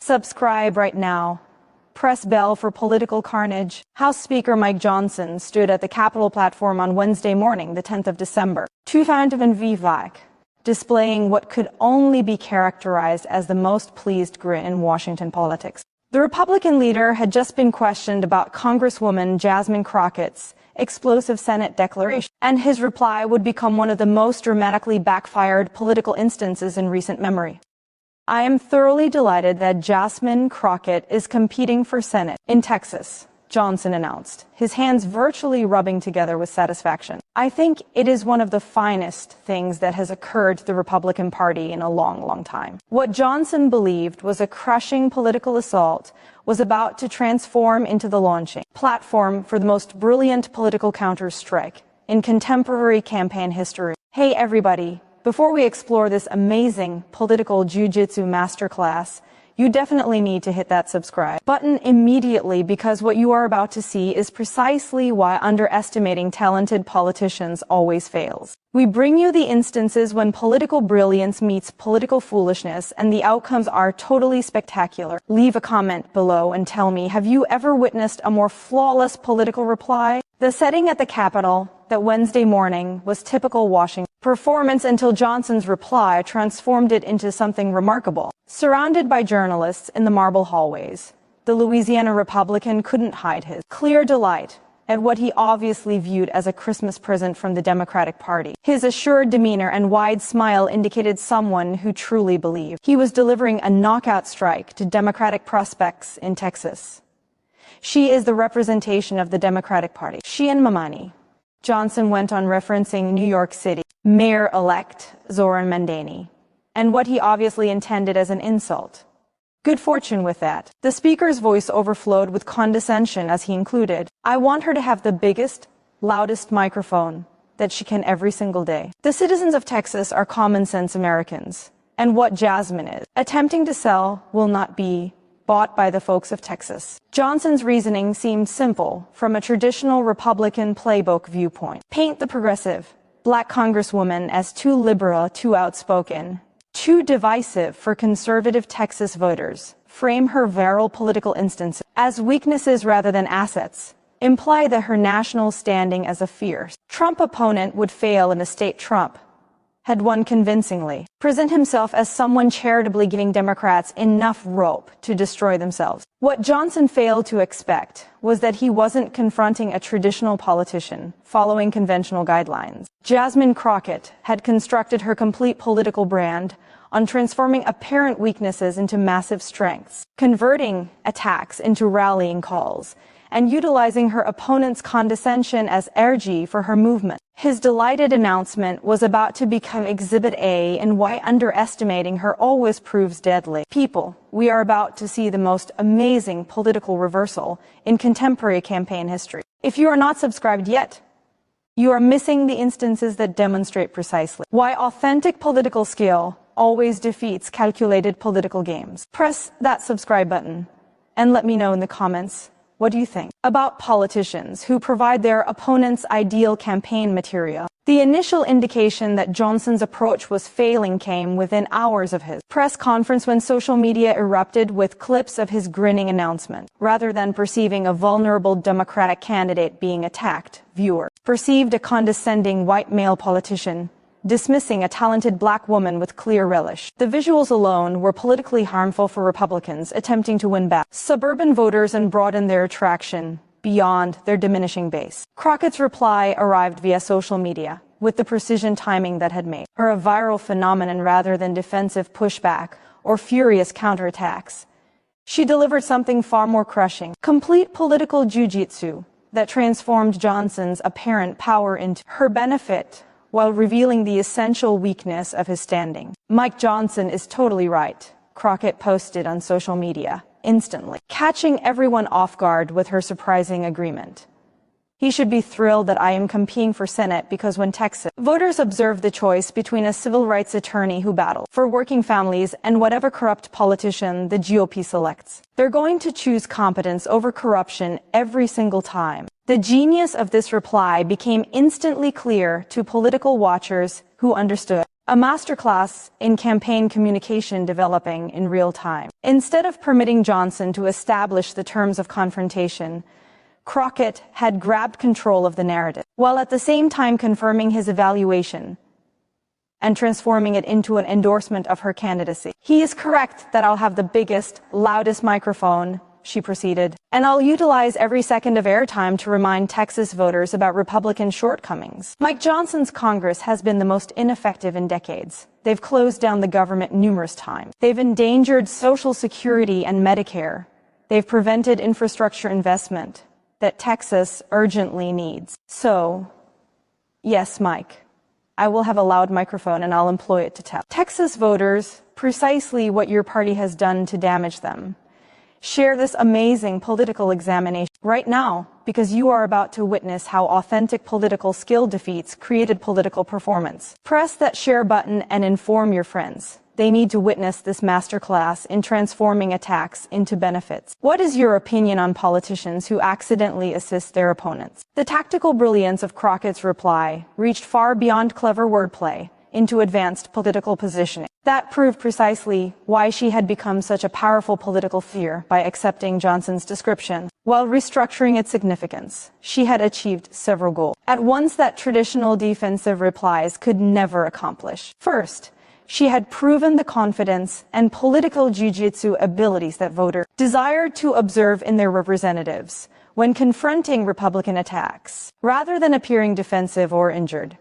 Subscribe right now. Press bell for political carnage. House Speaker Mike Johnson stood at the Capitol platform on Wednesday morning, the 10th of December, 2025, displaying what could only be characterized as the most pleased grin in Washington politics. The Republican leader had just been questioned about Congresswoman Jasmine Crockett's explosive Senate declaration, and his reply would become one of the most dramatically backfired political instances in recent memory. I am thoroughly delighted that Jasmine Crockett is competing for Senate in Texas, Johnson announced, his hands virtually rubbing together with satisfaction. I think it is one of the finest things that has occurred to the Republican Party in a long, long time. What Johnson believed was a crushing political assault was about to transform into the launching platform for the most brilliant political counter-strike in contemporary campaign history. Hey everybody, before we explore this amazing political jiu-jitsu masterclass, you definitely need to hit that subscribe button immediately, because what you are about to see is precisely why underestimating talented politicians always fails. We bring you the instances when political brilliance meets political foolishness and the outcomes are totally spectacular. Leave a comment below and tell me, have you ever witnessed a more flawless political reply? The setting at the Capitol that Wednesday morning was typical Washington performance until Johnson's reply transformed it into something remarkable. Surrounded by journalists in the marble hallways, the Louisiana Republican couldn't hide his clear delight at what he obviously viewed as a Christmas present from the Democratic Party. His assured demeanor and wide smile indicated someone who truly believed he was delivering a knockout strike to Democratic prospects in Texas. She is the representation of the Democratic Party. She and Mamani. Johnson went on referencing New York City Mayor-elect Zoran Mandani, and what he obviously intended as an insult. Good fortune with that. The speaker's voice overflowed with condescension as he included, I want her to have the biggest, loudest microphone that she can every single day. The citizens of Texas are common sense Americans, and what Jasmine is attempting to sell will not be bought by the folks of Texas. Johnson's reasoning seemed simple from a traditional Republican playbook viewpoint. Paint the progressive Black Congresswoman as too liberal, too outspoken, too divisive for conservative Texas voters. Frame her viral political instances as weaknesses rather than assets. Imply that her national standing as a fierce Trump opponent would fail in a state Trump had won convincingly. Present himself as someone charitably giving Democrats enough rope to destroy themselves. What Johnson failed to expect was that he wasn't confronting a traditional politician following conventional guidelines. Jasmine Crockett had constructed her complete political brand on transforming apparent weaknesses into massive strengths, converting attacks into rallying calls, and utilizing her opponent's condescension as energy for her movement. His delighted announcement was about to become Exhibit A in why underestimating her always proves deadly. People, we are about to see the most amazing political reversal in contemporary campaign history. If you are not subscribed yet, you are missing the instances that demonstrate precisely why authentic political skill always defeats calculated political games. Press that subscribe button and let me know in the comments, what do you think about politicians who provide their opponents ideal campaign material? The initial indication that Johnson's approach was failing came within hours of his press conference when social media erupted with clips of his grinning announcement. Rather than perceiving a vulnerable Democratic candidate being attacked, viewers perceived a condescending white male politician dismissing a talented Black woman with clear relish. The visuals alone were politically harmful for Republicans attempting to win back suburban voters and broaden their attraction beyond their diminishing base. Crockett's reply arrived via social media with the precision timing that had made her a viral phenomenon rather than defensive pushback or furious counterattacks. She delivered something far more crushing, complete political jiu-jitsu that transformed Johnson's apparent power into her benefit, while revealing the essential weakness of his standing. Mike Johnson is totally right, Crockett posted on social media, instantly catching everyone off guard with her surprising agreement. He should be thrilled that I am competing for Senate, because when Texas voters observe the choice between a civil rights attorney who battled for working families and whatever corrupt politician the GOP selects, they're going to choose competence over corruption every single time. The genius of this reply became instantly clear to political watchers who understood a masterclass in campaign communication developing in real time. Instead of permitting Johnson to establish the terms of confrontation, Crockett had grabbed control of the narrative, while at the same time confirming his evaluation and transforming it into an endorsement of her candidacy. "He is correct that I'll have the biggest, loudest microphone," she proceeded, "and I'll utilize every second of airtime to remind Texas voters about Republican shortcomings. Mike Johnson's Congress has been the most ineffective in decades. They've closed down the government numerous times. They've endangered Social Security and Medicare. They've prevented infrastructure investment that Texas urgently needs. So, yes, Mike, I will have a loud microphone and I'll employ it to tell Texas voters precisely what your party has done to damage them. Share this amazing political examination right now, because you are about to witness how authentic political skill defeats created political performance. Press that share button and inform your friends. They need to witness this masterclass in transforming attacks into benefits. What is your opinion on politicians who accidentally assist their opponents?" The tactical brilliance of Crockett's reply reached far beyond clever wordplay into advanced political positioning. That proved precisely why she had become such a powerful political figure. By accepting Johnson's description, while restructuring its significance, she had achieved several goals at once that traditional defensive replies could never accomplish. First, she had proven the confidence and political jiu-jitsu abilities that voters desired to observe in their representatives when confronting Republican attacks. Rather than appearing defensive or injured,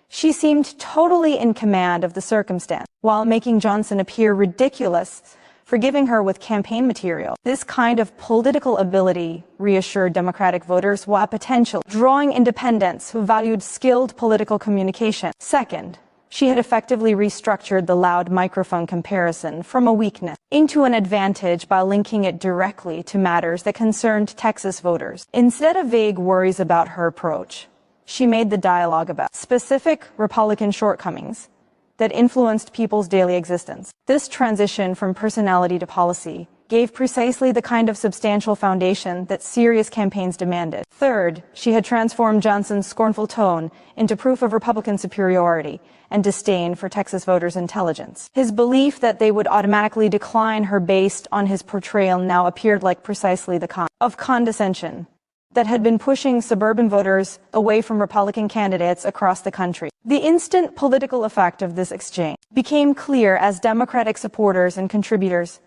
she seemed totally in command of the circumstance, while making Johnson appear ridiculous for giving her with campaign material. This kind of political ability reassured Democratic voters while potentially drawing independents who valued skilled political communication. Second, she had effectively restructured the loud microphone comparison from a weakness into an advantage by linking it directly to matters that concerned Texas voters. Instead of vague worries about her approach, she made the dialogue about specific Republican shortcomings that influenced people's daily existence. This transition from personality to policy gave precisely the kind of substantial foundation that serious campaigns demanded. Third, she had transformed Johnson's scornful tone into proof of Republican superiority and disdain for Texas voters' intelligence. His belief that they would automatically decline her based on his portrayal now appeared like precisely the kind of condescension that had been pushing suburban voters away from Republican candidates across the country. The instant political effect of this exchange became clear as Democratic supporters and contributors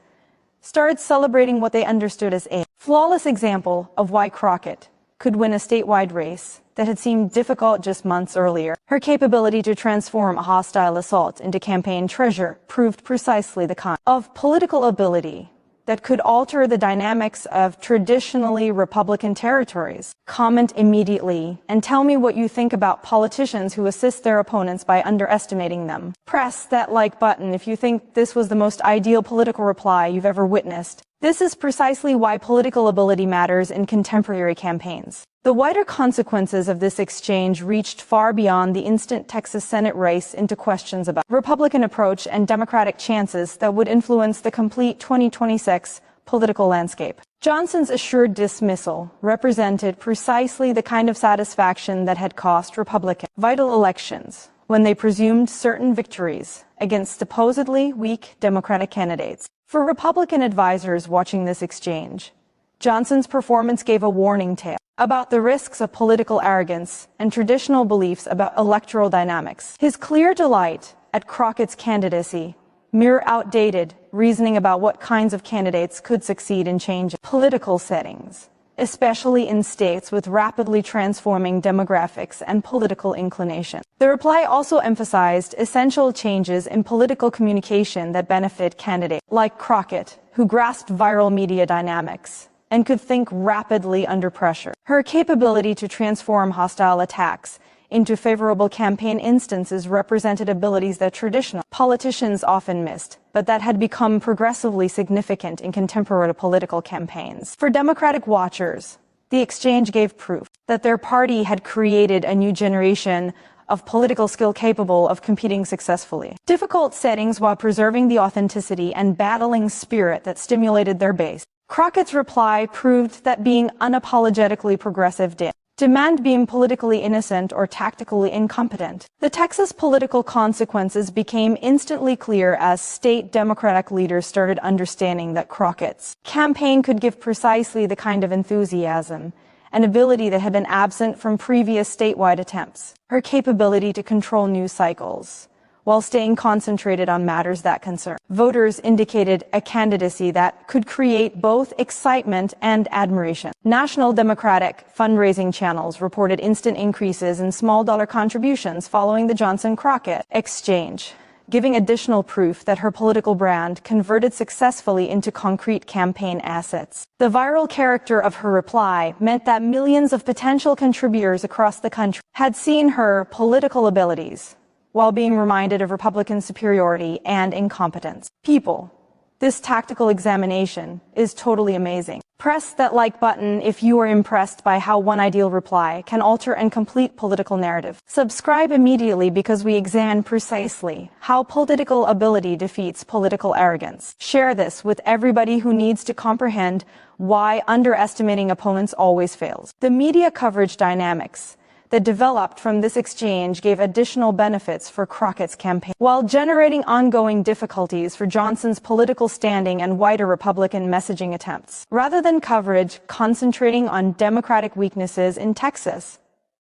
started celebrating what they understood as a flawless example of why Crockett could win a statewide race that had seemed difficult just months earlier. Her capability to transform a hostile assault into campaign treasure proved precisely the kind of political ability that could alter the dynamics of traditionally Republican territories. Comment immediately and tell me what you think about politicians who assist their opponents by underestimating them. Press that like button if you think this was the most ideal political reply you've ever witnessed. This is precisely why political ability matters in contemporary campaigns. The wider consequences of this exchange reached far beyond the instant Texas Senate race into questions about Republican approach and Democratic chances that would influence the complete 2026 political landscape. Johnson's assured dismissal represented precisely the kind of satisfaction that had cost Republicans vital elections when they presumed certain victories against supposedly weak Democratic candidates. For Republican advisors watching this exchange, Johnson's performance gave a warning tale about the risks of political arrogance and traditional beliefs about electoral dynamics. His clear delight at Crockett's candidacy mirrored outdated reasoning about what kinds of candidates could succeed in changing political settings, especially in states with rapidly transforming demographics and political inclination. The reply also emphasized essential changes in political communication that benefit candidates like Crockett, who grasped viral media dynamics and could think rapidly under pressure. Her capability to transform hostile attacks into favorable campaign instances represented abilities that traditional politicians often missed, but that had become progressively significant in contemporary political campaigns. For Democratic watchers, the exchange gave proof that their party had created a new generation of political skill capable of competing successfully. Difficult settings while preserving the authenticity and battling spirit that stimulated their base. Crockett's reply proved that being unapologetically progressive did demand being politically innocent or tactically incompetent. The Texas political consequences became instantly clear as state Democratic leaders started understanding that Crockett's campaign could give precisely the kind of enthusiasm and ability that had been absent from previous statewide attempts. Her capability to control news cycles while staying concentrated on matters that concern voters indicated a candidacy that could create both excitement and admiration. National Democratic fundraising channels reported instant increases in small-dollar contributions following the Johnson-Crockett exchange, giving additional proof that her political brand converted successfully into concrete campaign assets. The viral character of her reply meant that millions of potential contributors across the country had seen her political abilities, while being reminded of Republican superiority and incompetence. People, this tactical examination is totally amazing. Press that like button if you are impressed by how one ideal reply can alter and complete political narrative. Subscribe immediately because we examine precisely how political ability defeats political arrogance. Share this with everybody who needs to comprehend why underestimating opponents always fails. The media coverage dynamics that developed from this exchange gave additional benefits for Crockett's campaign, while generating ongoing difficulties for Johnson's political standing and wider Republican messaging attempts. Rather than coverage concentrating on Democratic weaknesses in Texas,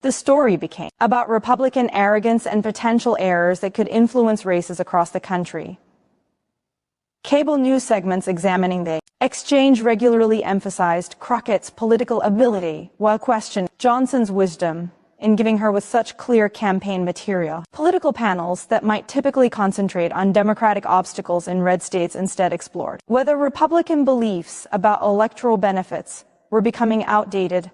the story became about Republican arrogance and potential errors that could influence races across the country. Cable news segments examining the exchange regularly emphasized Crockett's political ability while questioned Johnson's wisdom in giving her with such clear campaign material. Political panels that might typically concentrate on Democratic obstacles in red states instead explored whether Republican beliefs about electoral benefits were becoming outdated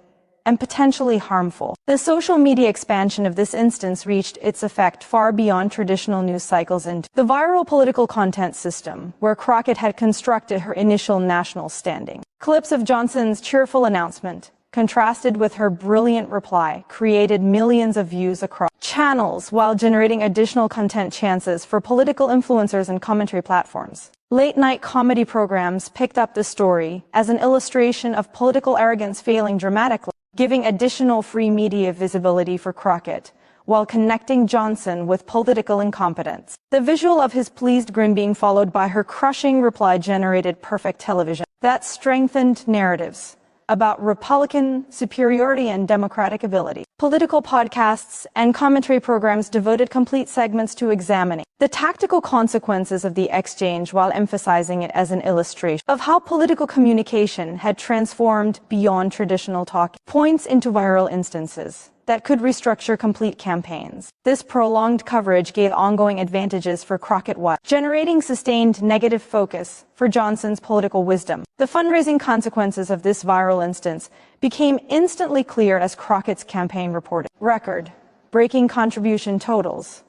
and potentially harmful. The social media expansion of this instance reached its effect far beyond traditional news cycles into the viral political content system, where Crockett had constructed her initial national standing. Clips of Johnson's cheerful announcement, contrasted with her brilliant reply, created millions of views across channels while generating additional content chances for political influencers and commentary platforms. Late-night comedy programs picked up the story as an illustration of political arrogance failing dramatically, giving additional free media visibility for Crockett, while connecting Johnson with political incompetence. The visual of his pleased grin being followed by her crushing reply generated perfect television that strengthened narratives about Republican superiority and Democratic ability. Political podcasts and commentary programs devoted complete segments to examining the tactical consequences of the exchange while emphasizing it as an illustration of how political communication had transformed beyond traditional talking points into viral instances that could restructure complete campaigns. This prolonged coverage gave ongoing advantages for Crockett while generating sustained negative focus for Johnson's political wisdom. The fundraising consequences of this viral instance became instantly clear as Crockett's campaign reported record-breaking contribution totals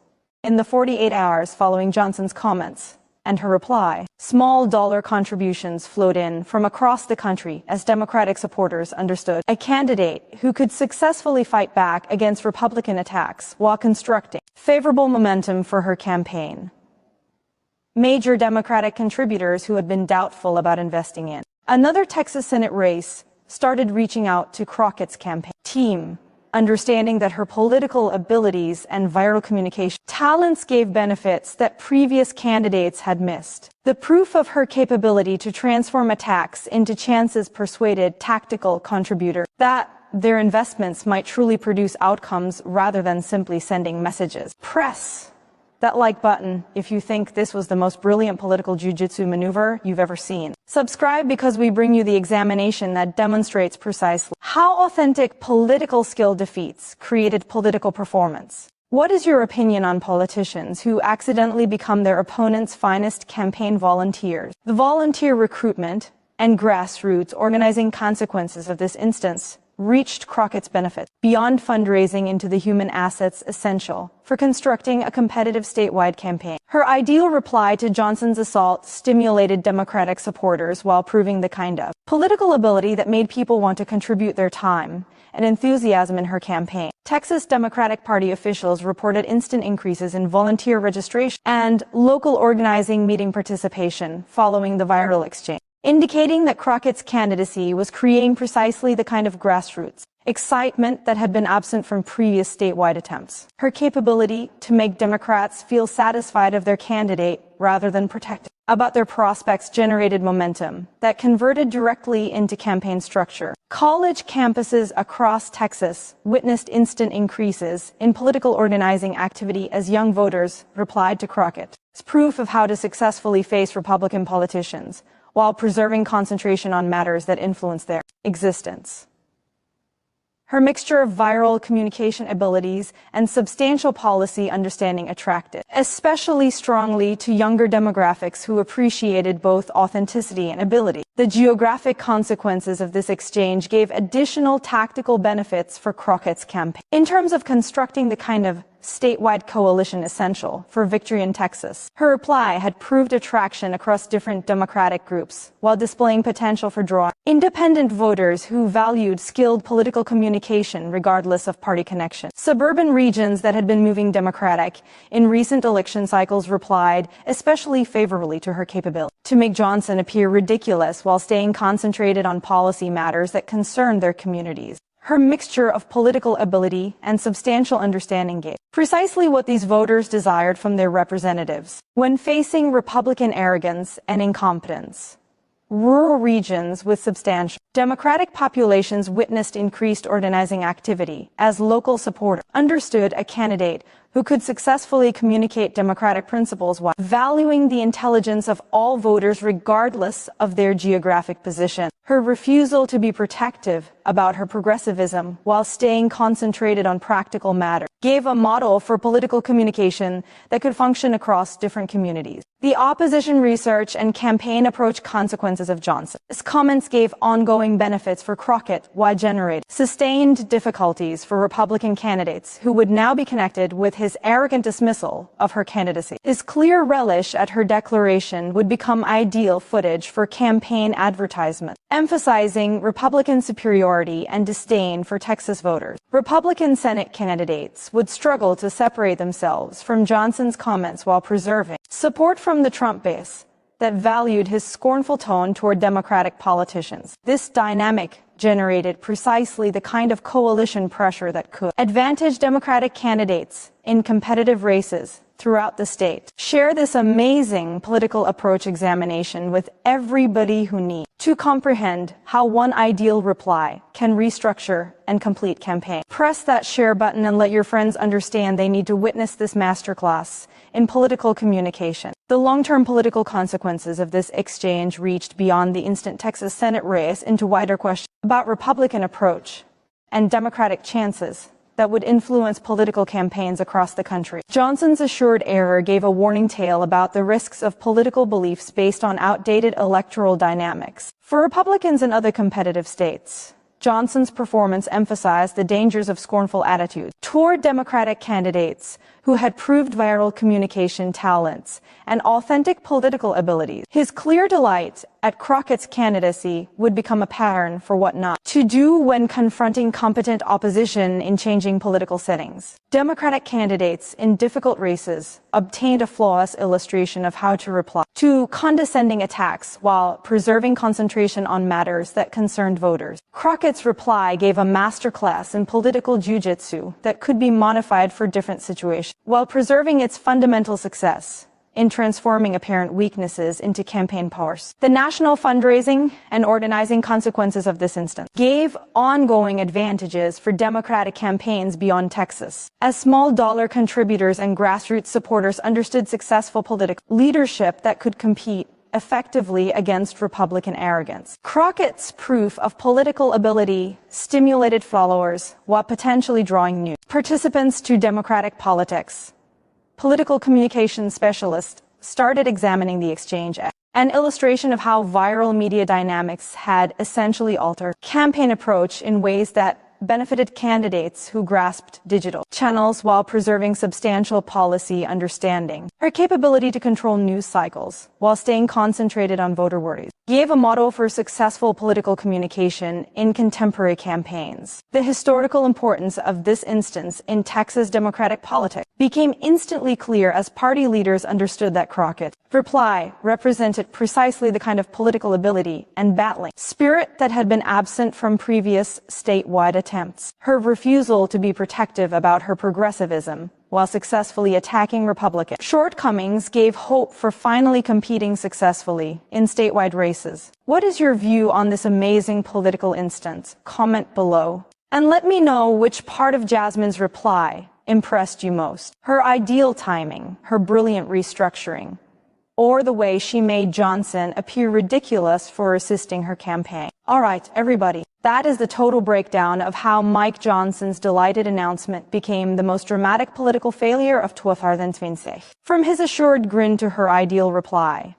in the 48 hours following Johnson's comments and her reply. Small dollar contributions flowed in from across the country as Democratic supporters understood a candidate who could successfully fight back against Republican attacks while constructing favorable momentum for her campaign. Major Democratic contributors who had been doubtful about investing in another Texas Senate race started reaching out to Crockett's campaign team, understanding that her political abilities and viral communication talents gave benefits that previous candidates had missed. The proof of her capability to transform attacks into chances persuaded tactical contributors that their investments might truly produce outcomes rather than simply sending messages. Press that like button if you think this was the most brilliant political jiu-jitsu maneuver you've ever seen. Subscribe because we bring you the examination that demonstrates precisely how authentic political skill defeats created political performance. What is your opinion on politicians who accidentally become their opponent's finest campaign volunteers? The volunteer recruitment and grassroots organizing consequences of this instance reached Crockett's benefit beyond fundraising into the human assets essential for constructing a competitive statewide campaign. Her ideal reply to Johnson's assault stimulated Democratic supporters while proving the kind of political ability that made people want to contribute their time and enthusiasm in her campaign. Texas Democratic Party officials reported instant increases in volunteer registration and local organizing meeting participation following the viral exchange, indicating that Crockett's candidacy was creating precisely the kind of grassroots excitement that had been absent from previous statewide attempts. Her capability to make Democrats feel satisfied of their candidate rather than protected about their prospects generated momentum that converted directly into campaign structure. College campuses across Texas witnessed instant increases in political organizing activity as young voters replied to Crockett. It's proof of how to successfully face Republican politicians while preserving concentration on matters that influence their existence. Her mixture of viral communication abilities and substantial policy understanding attracted, especially strongly to younger demographics who appreciated both authenticity and ability. The geographic consequences of this exchange gave additional tactical benefits for Crockett's campaign. In terms of constructing the kind of statewide coalition essential for victory in Texas, her reply had proved attraction across different Democratic groups while displaying potential for drawing independent voters who valued skilled political communication regardless of party connection. Suburban regions that had been moving Democratic in recent election cycles replied especially favorably to her capability to make Johnson appear ridiculous while staying concentrated on policy matters that concerned their communities. Her mixture of political ability and substantial understanding gave precisely what these voters desired from their representatives. When facing Republican arrogance and incompetence, rural regions with substantial Democratic populations witnessed increased organizing activity as local supporters understood a candidate who could successfully communicate Democratic principles while valuing the intelligence of all voters regardless of their geographic position. Her refusal to be protective about her progressivism while staying concentrated on practical matters gave a model for political communication that could function across different communities. The opposition research and campaign approach consequences of Johnson's comments gave ongoing benefits for Crockett while generating sustained difficulties for Republican candidates who would now be connected with his arrogant dismissal of her candidacy. His clear relish at her declaration would become ideal footage for campaign advertisement, emphasizing Republican superiority and disdain for Texas voters. Republican Senate candidates would struggle to separate themselves from Johnson's comments while preserving support from the Trump base that valued his scornful tone toward Democratic politicians. This dynamic generated precisely the kind of coalition pressure that could advantage Democratic candidates in competitive races throughout the state. Share this amazing political approach examination with everybody who needs to comprehend how one ideal reply can restructure and complete campaign. Press that share button and let your friends understand they need to witness this masterclass in political communication. The long-term political consequences of this exchange reached beyond the instant Texas Senate race into wider questions about Republican approach and Democratic chances that would influence political campaigns across the country. Johnson's assured error gave a warning tale about the risks of political beliefs based on outdated electoral dynamics. For Republicans in other competitive states, Johnson's performance emphasized the dangers of scornful attitudes toward Democratic candidates who had proved viral communication talents and authentic political abilities. His clear delight at Crockett's candidacy would become a pattern for what not to do when confronting competent opposition in changing political settings. Democratic candidates in difficult races obtained a flawless illustration of how to reply to condescending attacks while preserving concentration on matters that concerned voters. Crockett's reply gave a masterclass in political jujitsu that could be modified for different situations, while preserving its fundamental success in transforming apparent weaknesses into campaign powers. The national fundraising and organizing consequences of this instance gave ongoing advantages for Democratic campaigns beyond Texas, as small dollar contributors and grassroots supporters understood successful political leadership that could compete effectively against Republican arrogance. Crockett's proof of political ability stimulated followers while potentially drawing new participants to Democratic politics. Political communication specialists started examining the exchange as an illustration of how viral media dynamics had essentially altered campaign approach in ways that benefited candidates who grasped digital channels while preserving substantial policy understanding. Her capability to control news cycles while staying concentrated on voter worries gave a model for successful political communication in contemporary campaigns. The historical importance of this instance in Texas Democratic politics became instantly clear as party leaders understood that Crockett reply represented precisely the kind of political ability and battling spirit that had been absent from previous statewide attempts. Her refusal to be protective about her progressivism while successfully attacking Republican shortcomings gave hope for finally competing successfully in statewide races. What is your view on this amazing political instance? Comment below. And let me know which part of Jasmine's reply impressed you most. Her ideal timing, her brilliant restructuring, or the way she made Johnson appear ridiculous for assisting her campaign. All right, everybody. That is the total breakdown of how Mike Johnson's delighted announcement became the most dramatic political failure of 2020. From his assured grin to her ideal reply,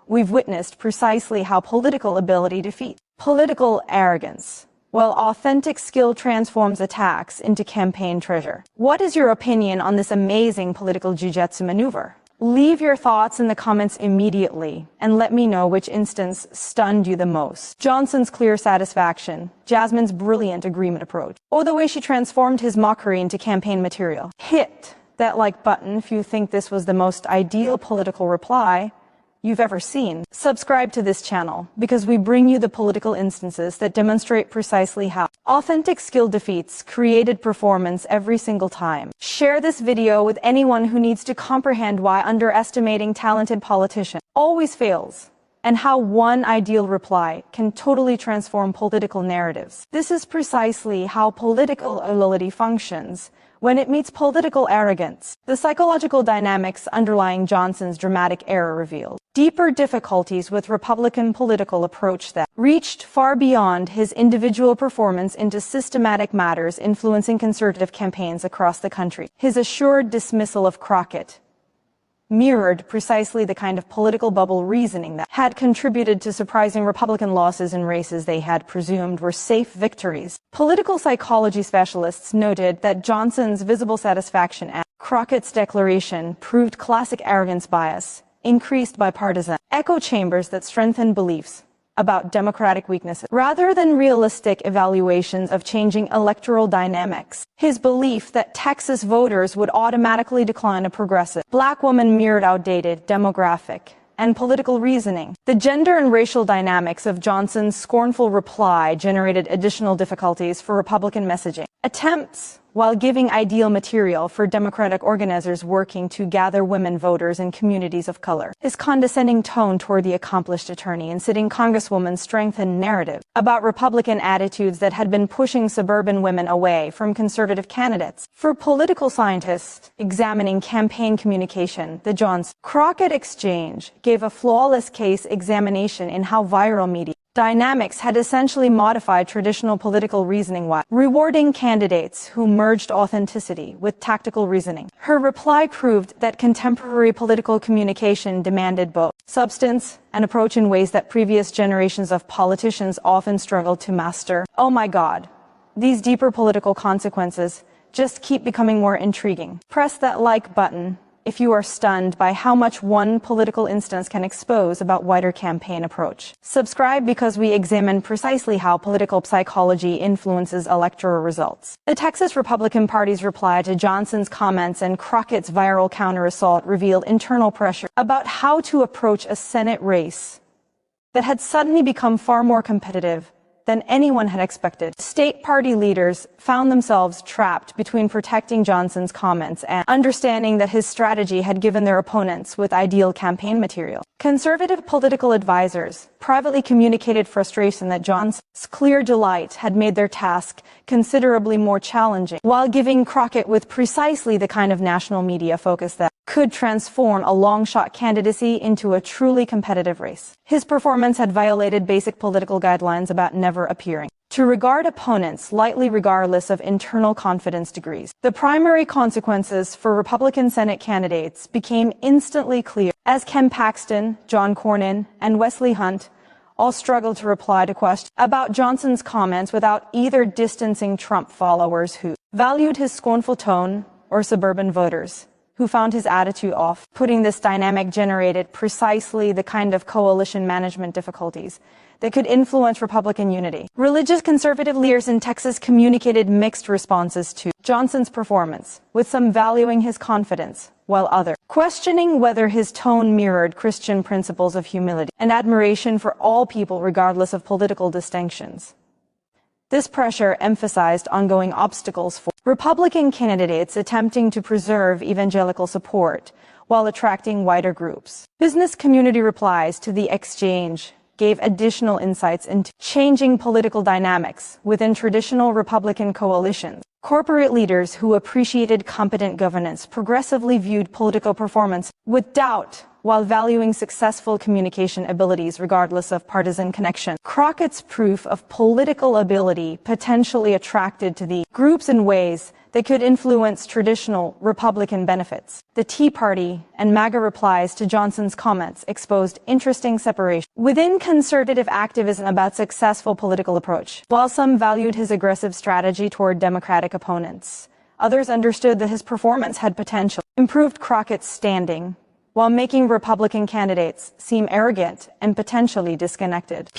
we've witnessed precisely how political ability defeats political arrogance, while authentic skill transforms attacks into campaign treasure. What is your opinion on this amazing political jujitsu maneuver? Leave your thoughts in the comments immediately and let me know which instance stunned you the most. Johnson's clear satisfaction, Jasmine's brilliant agreement approach, or the way she transformed his mockery into campaign material. Hit that like button if you think this was the most ideal political reply you've ever seen. Subscribe to this channel because we bring you the political instances that demonstrate precisely how authentic skill defeats created performance every single time. Share this video with anyone who needs to comprehend why underestimating talented politicians always fails, and how one ideal reply can totally transform political narratives. This is precisely how political ability functions when it meets political arrogance. The psychological dynamics underlying Johnson's dramatic error revealed deeper difficulties with Republican political approach that reached far beyond his individual performance into systematic matters influencing conservative campaigns across the country. His assured dismissal of Crockett mirrored precisely the kind of political bubble reasoning that had contributed to surprising Republican losses in races they had presumed were safe victories. Political psychology specialists noted that Johnson's visible satisfaction at Crockett's declaration proved classic arrogance bias, increased by partisan echo chambers that strengthened beliefs about democratic weaknesses, rather than realistic evaluations of changing electoral dynamics. His belief that Texas voters would automatically decline a progressive black woman mirrored outdated demographic and political reasoning. The gender and racial dynamics of Johnson's scornful reply generated additional difficulties for Republican messaging attempts, while giving ideal material for Democratic organizers working to gather women voters in communities of color. His condescending tone toward the accomplished attorney and sitting Congresswoman strengthened narrative about Republican attitudes that had been pushing suburban women away from conservative candidates. For political scientists examining campaign communication, the Johnson-Crockett exchange gave a flawless case examination in how viral media dynamics had essentially modified traditional political reasoning while rewarding candidates who merged authenticity with tactical reasoning. Her reply proved that contemporary political communication demanded both substance and approach in ways that previous generations of politicians often struggled to master. Oh my God, these deeper political consequences just keep becoming more intriguing. Press that like button if you are stunned by how much one political instance can expose about wider campaign approach. Subscribe because we examine precisely how political psychology influences electoral results. The Texas Republican Party's reply to Johnson's comments and Crockett's viral counter-assault revealed internal pressure about how to approach a Senate race that had suddenly become far more competitive than anyone had expected. State party leaders found themselves trapped between protecting Johnson's comments and understanding that his strategy had given their opponents with ideal campaign material. Conservative political advisors privately communicated frustration that Johnson's clear delight had made their task considerably more challenging, while giving Crockett with precisely the kind of national media focus that could transform a long-shot candidacy into a truly competitive race. His performance had violated basic political guidelines about never appearing to regard opponents lightly regardless of internal confidence degrees. The primary consequences for Republican Senate candidates became instantly clear as Ken Paxton, John Cornyn, and Wesley Hunt all struggled to reply to questions about Johnson's comments without either distancing Trump followers who valued his scornful tone or suburban voters who found his attitude off-putting. This dynamic generated precisely the kind of coalition management difficulties that could influence Republican unity. Religious conservative leaders in Texas communicated mixed responses to Johnson's performance, with some valuing his confidence, while others questioning whether his tone mirrored Christian principles of humility and admiration for all people regardless of political distinctions. This pressure emphasized ongoing obstacles for Republican candidates attempting to preserve evangelical support while attracting wider groups. Business community replies to the exchange gave additional insights into changing political dynamics within traditional Republican coalitions. Corporate leaders who appreciated competent governance progressively viewed political performance with doubt while valuing successful communication abilities regardless of partisan connection. Crockett's proof of political ability potentially attracted to the groups in ways that could influence traditional Republican benefits. The Tea Party and MAGA replies to Johnson's comments exposed interesting separation within conservative activism about successful political approach. While some valued his aggressive strategy toward Democratic opponents, others understood that his performance had potential improved Crockett's standing, while making Republican candidates seem arrogant and potentially disconnected.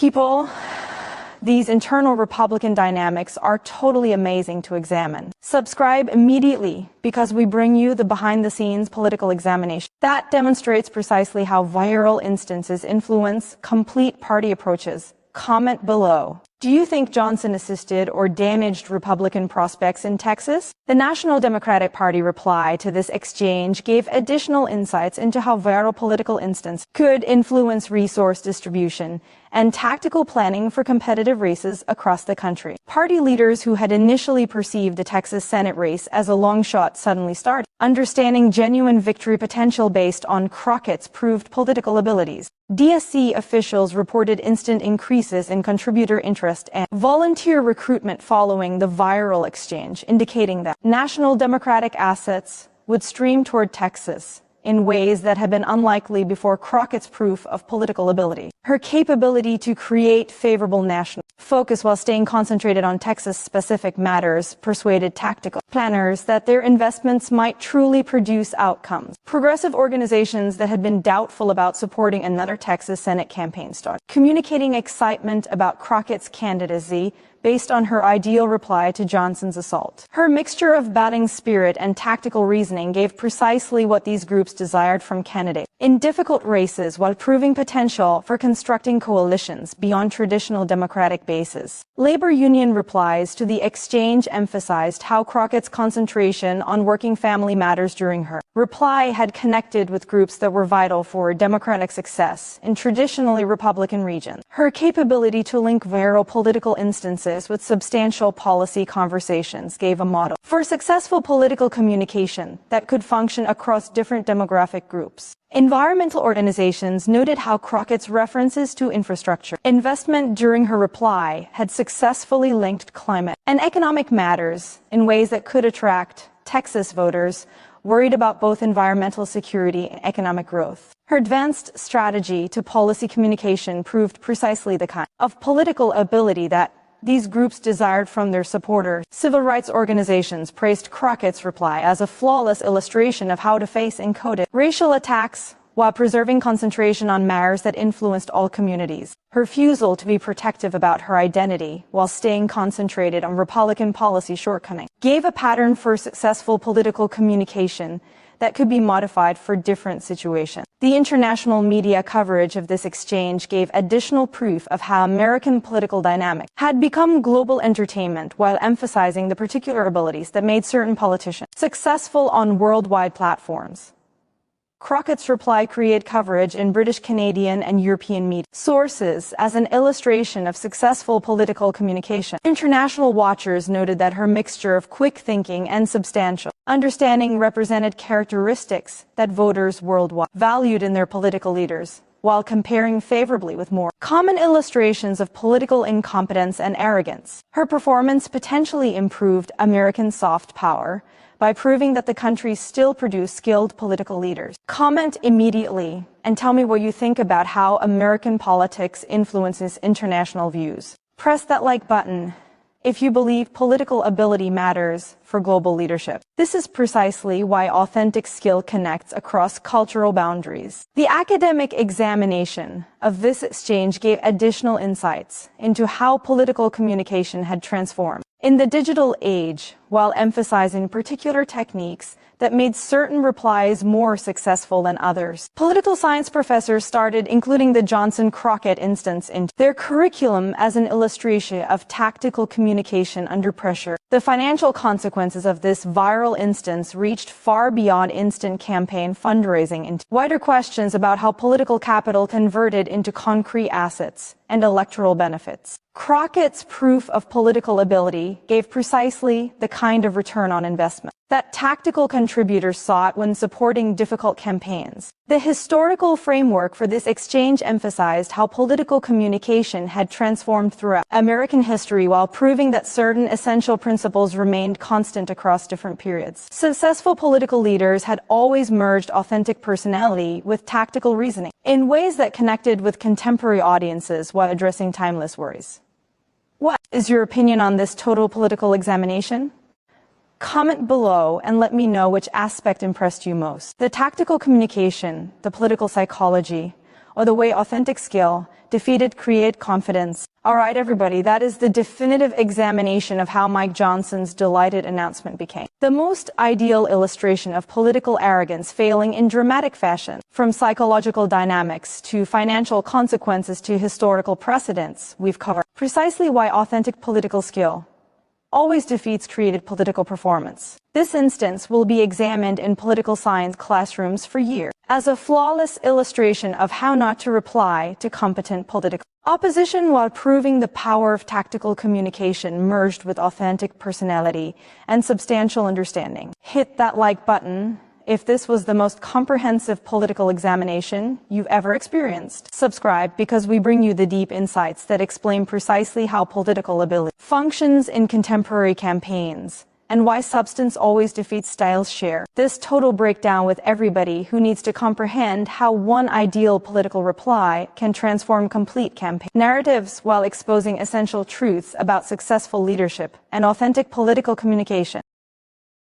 These internal Republican dynamics are totally amazing to examine. Subscribe immediately because we bring you the behind-the-scenes political examination that demonstrates precisely how viral instances influence complete party approaches. Comment below. Do you think Johnson assisted or damaged Republican prospects in Texas? The National Democratic Party reply to this exchange gave additional insights into how viral political instances could influence resource distribution and tactical planning for competitive races across the country. Party leaders who had initially perceived the Texas Senate race as a long shot suddenly started understanding genuine victory potential based on Crockett's proved political abilities. DSC officials reported instant increases in contributor interest and volunteer recruitment following the viral exchange, indicating that national Democratic assets would stream toward Texas in ways that had been unlikely before Crockett's proof of political ability. Her capability to create favorable national focus while staying concentrated on Texas-specific matters persuaded tactical planners that their investments might truly produce outcomes. Progressive organizations that had been doubtful about supporting another Texas Senate campaign started communicating excitement about Crockett's candidacy based on her ideal reply to Johnson's assault. Her mixture of batting spirit and tactical reasoning gave precisely what these groups desired from candidates in difficult races while proving potential for constructing coalitions beyond traditional Democratic bases. Labor union replies to the exchange emphasized how Crockett's concentration on working family matters during her reply had connected with groups that were vital for Democratic success in traditionally Republican regions. Her capability to link viral political instances with substantial policy conversations gave a model for successful political communication that could function across different demographic groups. Environmental organizations noted how Crockett's references to infrastructure investment during her reply had successfully linked climate and economic matters in ways that could attract Texas voters worried about both environmental security and economic growth. Her advanced strategy to policy communication proved precisely the kind of political ability that these groups desired from their supporters. Civil rights organizations praised Crockett's reply as a flawless illustration of how to face encoded racial attacks while preserving concentration on matters that influenced all communities. Her refusal to be protective about her identity while staying concentrated on Republican policy shortcomings gave a pattern for successful political communication that could be modified for different situations. The international media coverage of this exchange gave additional proof of how American political dynamics had become global entertainment while emphasizing the particular abilities that made certain politicians successful on worldwide platforms. Crockett's reply created coverage in British, Canadian, and European media sources as an illustration of successful political communication. International watchers noted that her mixture of quick thinking and substantial understanding represented characteristics that voters worldwide valued in their political leaders, while comparing favorably with more common illustrations of political incompetence and arrogance. Her performance potentially improved American soft power by proving that the country still produced skilled political leaders. Comment immediately and tell me what you think about how American politics influences international views. Press that like button if you believe political ability matters for global leadership. This is precisely why authentic skill connects across cultural boundaries. The academic examination of this exchange gave additional insights into how political communication had transformed in the digital age, while emphasizing particular techniques that made certain replies more successful than others. Political science professors started including the Jasmine Crockett instance into their curriculum as an illustration of tactical communication under pressure. The financial consequences of this viral instance reached far beyond instant campaign fundraising into wider questions about how political capital converted into concrete assets and electoral benefits. Crockett's proof of political ability gave precisely the kind of return on investment that tactical contributors sought when supporting difficult campaigns. The historical framework for this exchange emphasized how political communication had transformed throughout American history while proving that certain essential principles remained constant across different periods. Successful political leaders had always merged authentic personality with tactical reasoning in ways that connected with contemporary audiences while addressing timeless worries. What is your opinion on this total political examination? Comment below and let me know which aspect impressed you most. The tactical communication, the political psychology, or the way authentic skill defeated created confidence. Alright everybody, that is the definitive examination of how Mike Johnson's delighted announcement became the most ideal illustration of political arrogance failing in dramatic fashion. From psychological dynamics to financial consequences to historical precedents, we've covered precisely why authentic political skill always defeats created political performance. This instance will be examined in political science classrooms for years as a flawless illustration of how not to reply to competent political opposition while proving the power of tactical communication merged with authentic personality and substantial understanding. Hit that like button if this was the most comprehensive political examination you've ever experienced. Subscribe because we bring you the deep insights that explain precisely how political ability functions in contemporary campaigns and why substance always defeats style's share. This total breakdown with everybody who needs to comprehend how one ideal political reply can transform complete campaign narratives while exposing essential truths about successful leadership and authentic political communication.